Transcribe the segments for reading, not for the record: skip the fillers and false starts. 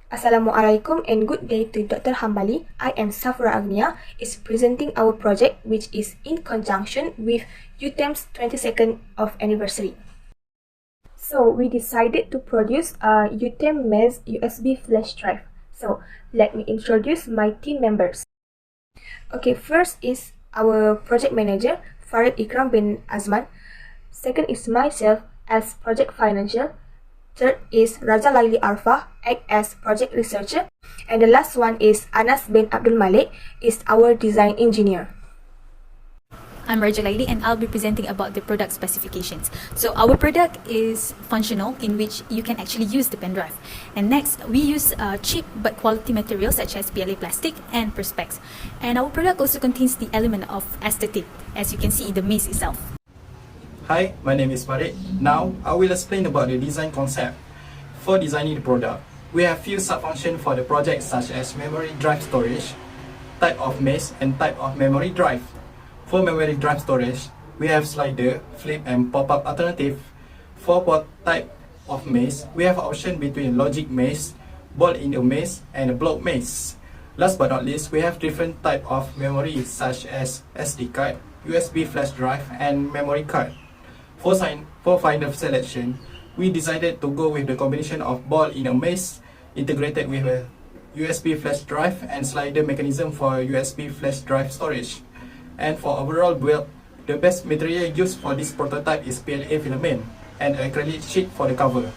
Assalamualaikum and good day to Dr. Hambali. I am Safuraa Aghnia is presenting our project which is in conjunction with UTeM's 22nd of anniversary. So we decided to produce a UTeM MES USB flash drive. So let me introduce my team members. Okay, first is our project manager Farid Ikram bin Azman. Second is myself as project financial. Third is Raja Laily Arfa, act as project researcher. And the last one is Anas bin Abdul Malik, is our design engineer. I'm Raja Laily and I'll be presenting about the product specifications. So our product is functional, in which you can actually use the pen drive. And next, we use cheap but quality materials such as PLA plastic and perspex. And our product also contains the element of aesthetic, as you can see in the maze itself. Hi, my name is Farid. Now, I will explain about the design concept. For designing the product, we have few sub-functions for the project such as memory drive storage, type of mesh, and type of memory drive. For memory drive storage, we have slider, flip, and pop-up alternative. For type of mesh, we have option between logic mesh, ball-in mesh, and block mesh. Last but not least, we have different type of memory such as SD card, USB flash drive, and memory card. For final selection, we decided to go with the combination of ball in a mesh integrated with a USB flash drive and slider mechanism for USB flash drive storage. And for overall build, the best material used for this prototype is PLA filament and acrylic sheet for the cover.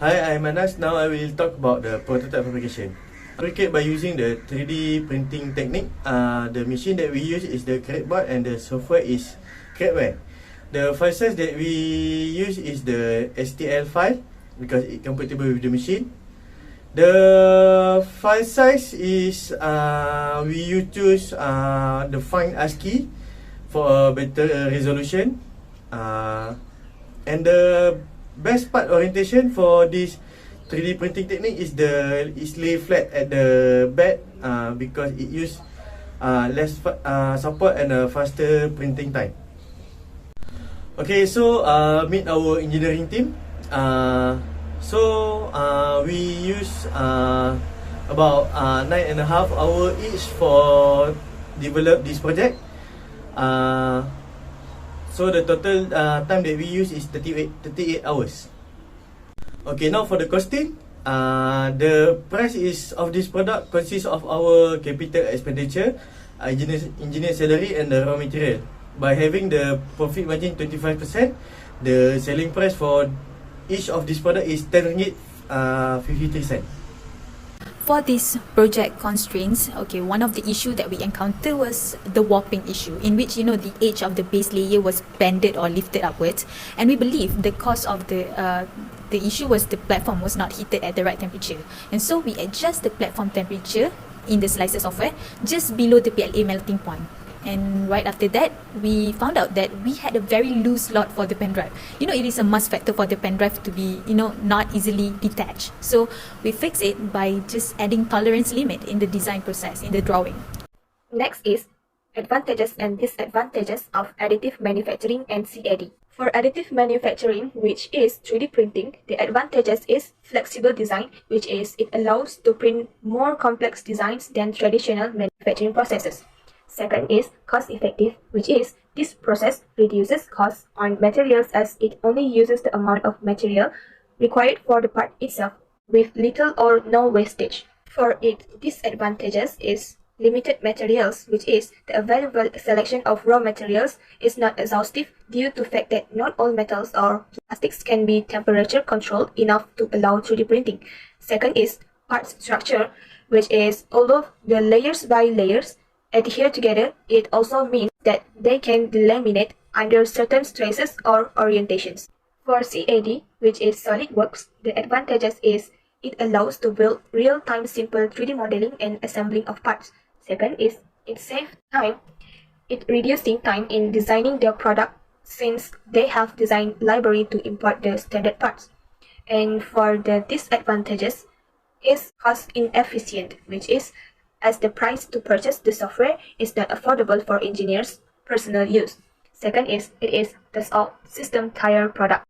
Hi, I'm Anas. Now I will talk about the prototype fabrication. Fabricate by using the 3D printing technique. The machine that we use is the Cradeboard and the software is Cradeware. The file size that we use is the STL file because it's compatible with the machine. The file size is we choose the fine ASCII for a better resolution. And the best part orientation for this 3D printing technique is lay flat at the back because it use less support and a faster printing time. Okay, so meet our engineering team. We use about 9.5 hours each for develop this project. So the total time that we use is 38 hours. Okay, now for the costing. The price of this product consists of our capital expenditure, engineer salary, and the raw material. By having the profit margin 25%, the selling price for each of this product is 10 ringgit 53 cents. For this project constraints, okay, one of the issue that we encountered was the warping issue, in which the edge of the base layer was bended or lifted upwards, and we believe the cause of the issue was the platform was not heated at the right temperature, and so we adjust the platform temperature in the slicer software just below the PLA melting point. And right after that, we found out that we had a very loose slot for the pen drive. It is a must factor for the pen drive to be, not easily detached. So we fix it by just adding tolerance limit in the design process, in the drawing. Next is advantages and disadvantages of additive manufacturing and CAD. For additive manufacturing, which is 3D printing, the advantages is flexible design, which is it allows to print more complex designs than traditional manufacturing processes. Second is cost-effective, which is this process reduces costs on materials as it only uses the amount of material required for the part itself with little or no wastage. For it, disadvantages is limited materials, which is the available selection of raw materials is not exhaustive due to the fact that not all metals or plastics can be temperature controlled enough to allow 3D printing. Second is part structure, which is although the layers by layers adhere together, it also means that they can delaminate under certain stresses or orientations. For CAD, which is SolidWorks, the advantages is it allows to build real-time simple 3D modeling and assembling of parts. Second is it saves time. It reducing time in designing the product since they have design library to import the standard parts. And for the disadvantages is cost inefficient, which is as the price to purchase the software is not affordable for engineers' personal use. Second is it is the all system tire product.